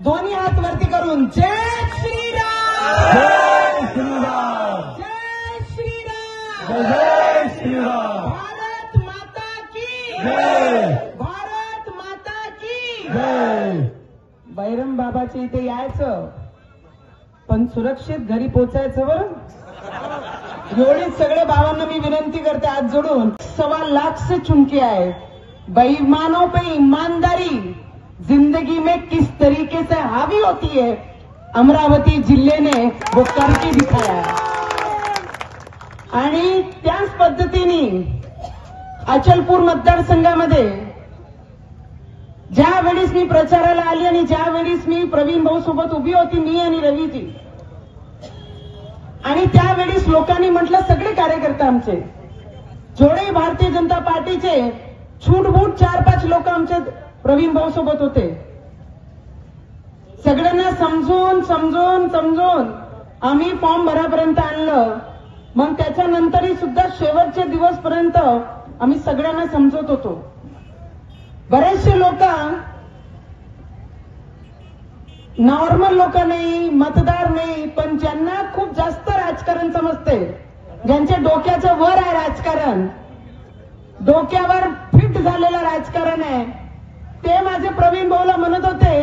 दोन्ही हात वरती करून जय श्रीराम, जय श्रीराम, जय श्रीराम, जय श्रीराम, भारत माता की जय, भारत माता की जय. बैरम बाबाच्या इथे यायचं, पण सुरक्षित घरी पोचायचं बरं. एवढीच सगळे बाबांना मी विनंती करते हात जोडून. 1.25 लाख से चुनके आए, बेईमानों पे ईमानदारी जिंदगी में किस तरीके से हावी होती है, अमरावती जिले ने वो करके दिखाया. आणि त्याच पद्धतीने अचलपूर मतदारसंघामध्ये ज्या वेळेस मी प्रचाराला आली आणि ज्या वेळेस मी प्रवीण भाऊ सोबत उभी होती, मी आणि रवी ती, आणि त्यावेळेस लोकांनी म्हटलं, सगळे कार्यकर्ते आमचे जोडे भारतीय जनता पार्टीचे छूटबूट 4-5 लोक आमचे प्रवीण भाऊ सोबत होते. सगळ्यांना समजून समजून समजून आम्ही फॉर्म भरापर्यंत आणलं. मग त्याच्यानंतरही सुद्धा शेवटचे दिवसपर्यंत आम्ही सगळ्यांना समजवत होतो. बरेचसे लोक नॉर्मल लोक नाही, मतदार नाही, पण ज्यांना खूप जास्त राजकारण समजते, ज्यांच्या डोक्याच्या वर आहे राजकारण, डोक्यावर फिट झालेलं राजकारण आहे, ते माझे प्रवीण भाऊला म्हणत होते,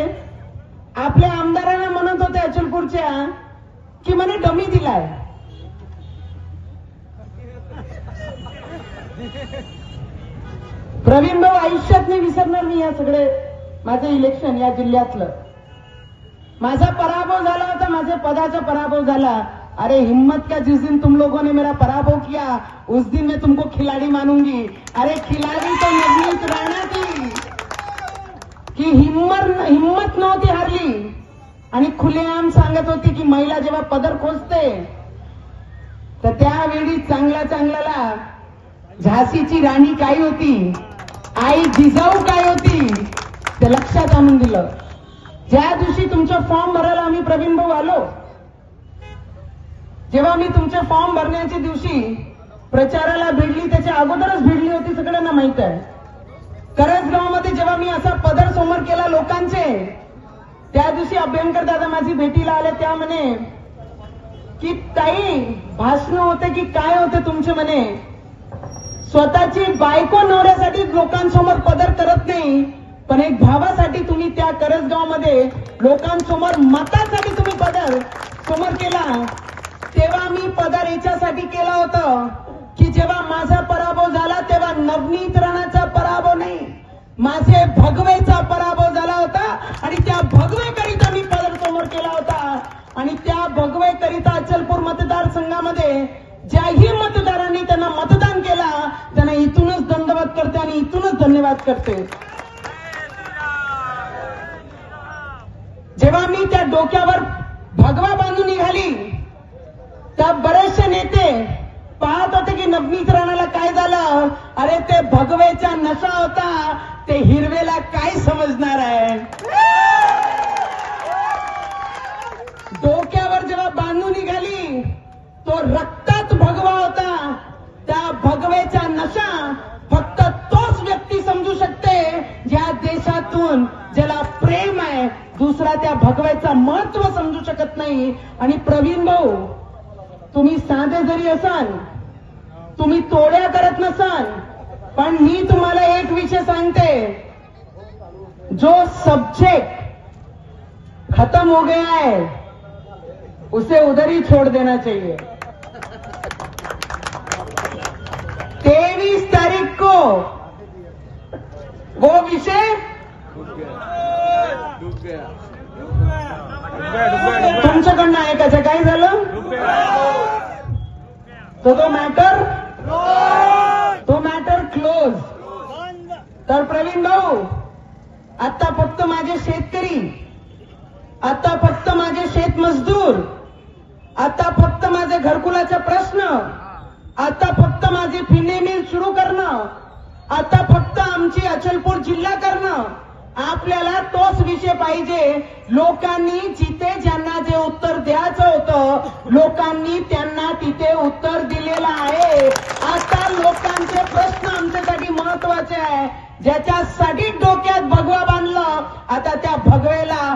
आपल्या आमदारांना म्हणत होते अचलपूरच्या, की म्हणे डमी दिलाय. प्रवीण भाऊ आयुष्यात नाही विसरणार मी या सगळे माझे इलेक्शन या जिल्ह्यातलं. माझा पराभव झाला होता, माझ्या पदाचा पराभव झाला. अरे हिम्मत का जिस दिन तुम लोगों ने मेरा पराभव किया उस दिन मैं तुमको खिलाड़ी मानूंगी. अरे खिलाड़ी तो नवनीत राणा थी की हिम्मत नव्हती हारली आणि खुलेआम सांगत होती की महिला जेव्हा पदर खोचते तर त्यावेळी चांगला चांगल्याला झाशीची राणी काय होती, आई जिजाऊ काय होती ते लक्षात आणून दिलं. ज्या दिवशी तुमचा फॉर्म भरायला आम्ही प्रवीण भाऊ आलो, जेव्हा मी तुमचे फॉर्म भरण्याच्या दिवशी प्रचाराला भिडली, त्याच्या अगोदरच भिडली होती, सगळ्यांना माहित आहे. करंजगावमध्ये जेव्हा मी असा पदर समोर केला लोकांचे, त्या दिवशी अभ्यंकर दादा माझी भेटीला आले. त्या म्हणे की ताई भाषण होते की काय होते तुमचे, म्हणे स्वतःची बायको नवऱ्यासाठी लोकांसमोर पदर करत नाही, पण एक भावासाठी तुम्ही त्या करंजगावमध्ये लोकांसमोर मतासाठी तुम्ही पदर समोर केला. तेव्हा मी पदर याच्यासाठी केला होता की जेव्हा माझा पराभव झाला तेव्हा नवनीत राणाचा पराभव नाही, माझे भगवेचा पराभव झाला होता आणि त्या भगवेकरिता मी पदर समोर केला होता. आणि त्या भगवेकरिता अचलपूर मतदारसंघामध्ये ज्याही मतदारांनी त्यांना मतदान केला त्यांना इथूनच दंडवत करते आणि इथूनच धन्यवाद करते. जेव्हा मी त्या डोक्यावर भगवा बांधून निघाली, त्या बरेचसे नेते पाहत होते की नवनीत राणाला काय झालं. अरे ते भगवेचा नशा होता, ते हिरवेला काय समजणार आहे. डोक्यावर जेव्हा बांधून निघाली तो रक्तात भगवा होता. त्या भगवेचा नशा फक्त तोच व्यक्ती समजू शकते ज्या देशातून ज्याला प्रेम आहे, दुसरा त्या भगवेचा महत्व समजू शकत नाही. आणि प्रवीण भाऊ, तुम्ही साधे जरी असाल, तुम्ही तोड्या करत नसाल, पण मी तुम्हाला एक विषय सांगते, जो सब्जेक्ट खत्म हो गया है उसे उधर ही छोड़ देना चाहिए. 23 तारीख को वो विषय तुमच्याकडनं ऐकायचं, काय झालं तो मॅटर क्लोज. तर प्रवीण भाऊ, आता फक्त माझे शेतकरी, आता फक्त माझे शेतमजदूर, आता फक्त माझे घरकुलाचा प्रश्न, आता फक्त माझी फिने मिल सुरू करणं, आता फक्त आमची अचलपूर जिल्हा करणं, आपल्याला तोच विषय पाहिजे. लोकांनी जिथे ज्यांना जे उत्तर द्यायचं होतं, लोकांनी त्यांना तिथे उत्तर दिलेलं आहे. आता लोकांचे प्रश्न आमच्यासाठी महत्वाचे आहे. ज्याच्यासाठी डोक्यात भगवा बांधलं, आता त्या भगवेला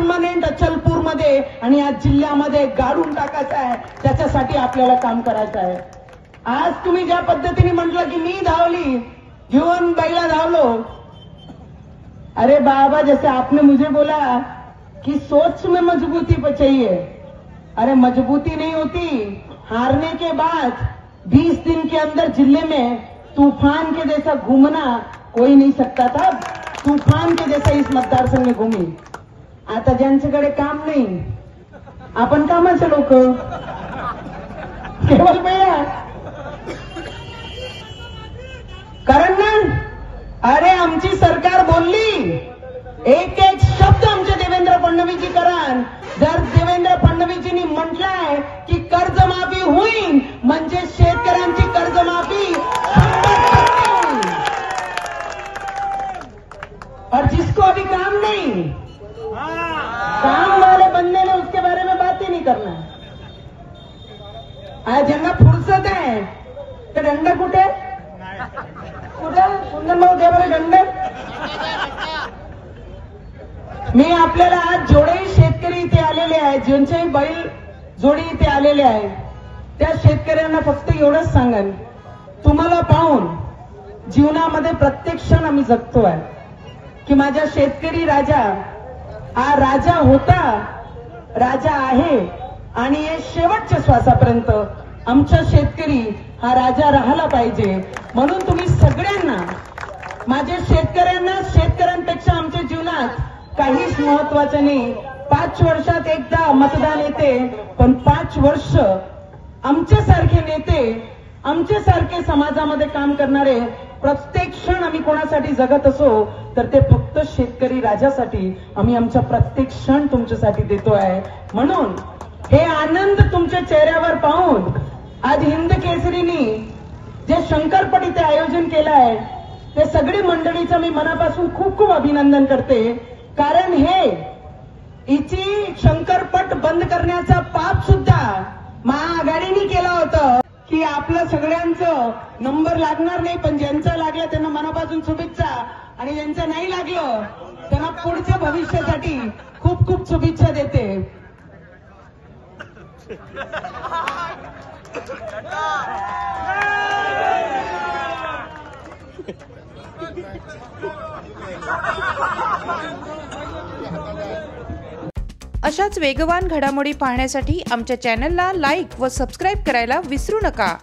परमनंट अचलपूरमध्ये आणि या जिल्ह्यामध्ये गाडून टाकायचं आहे. त्याच्यासाठी आपल्याला काम करायचं आहे. आज तुम्ही ज्या पद्धतीने म्हटलं की मी धावली घेऊन बाईला धावलो, अरे बाबा जैसे आपने मुझे बोला कि सोच में मजबूती चाहिए, अरे मजबूती नहीं होती, हारने के बाद 20 दिन के अंदर जिले में तूफान के जैसा घूमना कोई नहीं सकता था. तूफान के जैसा इस मतदारसंघ में घूमी. आता ज्यांच्याकडे काम नाही, आपण कामाचे लोक, केवळ भैया कारण ना, अरे आमची सरकार बोलली, एक एक शब्द आमचे देवेंद्र फडणवीसजी करान. जर देवेंद्र फडणवीसजींनी म्हटलंय की कर्जमाफी होईल म्हणजे शेतकऱ्यांची कर्जमाफी 100% होईल. और जिसको अभी काम नहीं, काम वाले बंदे ने उसके बारे में बात ही नहीं करना. आज ज्यांना फुर्सत आहे तर दंड कुठे कुठे कुंदन भाऊ द्या बरं दंड. मी आपल्याला आज जेवढेही शेतकरी इथे आलेले आहेत, ज्यांच्याही बैल जोडी इथे आलेले आहेत, त्या शेतकऱ्यांना फक्त एवढंच सांगेन, तुम्हाला पाहून जीवनामध्ये प्रत्येक क्षण आम्ही जगतोय की माझा शेतकरी राजा हा राजा होता, राजा आहे आणि हे शेवटच्या श्वासापर्यंत आमचा शेतकरी हा राजा राहायला पाहिजे. म्हणून तुम्ही सगळ्यांना, माझ्या शेतकऱ्यांपेक्षा आमच्या जीवनात काहीच महत्वाचं नाही. 5 वर्षात एकदा मतदान येते, पण 5 वर्ष आमच्यासारखे नेते, आमच्यासारखे समाजामध्ये काम करणारे प्रत्येक क्षण आम्ही कोणासाठी जगत असो तर ते फक्त शेतकरी राजासाठी आम्ही आमचा प्रत्येक क्षण तुमच्यासाठी देतोय. म्हणून हे आनंद तुमच्या चेहऱ्यावर पाहून आज हिंद केसरीनी जे शंकरपट इथे आयोजन केलं आहे, ते सगळी मंडळीचं मी मनापासून खूप खूप अभिनंदन करते. कारण हे हिची शंकरपट बंद करण्याचा पाप सुद्धा महाआघाडीने केलं होतं की आपलं सगळ्यांचं नंबर लागणार नाही, पण ज्यांचं लागलं त्यांना मनापासून शुभेच्छा, आणि ज्यांचं नाही लागलं त्यांना पुढच्या भविष्यासाठी खूप खूप शुभेच्छा देते. अशाच वेगवान घडामोडी पाहण्यासाठी आमच्या चॅनलला लाईक व सबस्क्राईब करायला विसरू नका.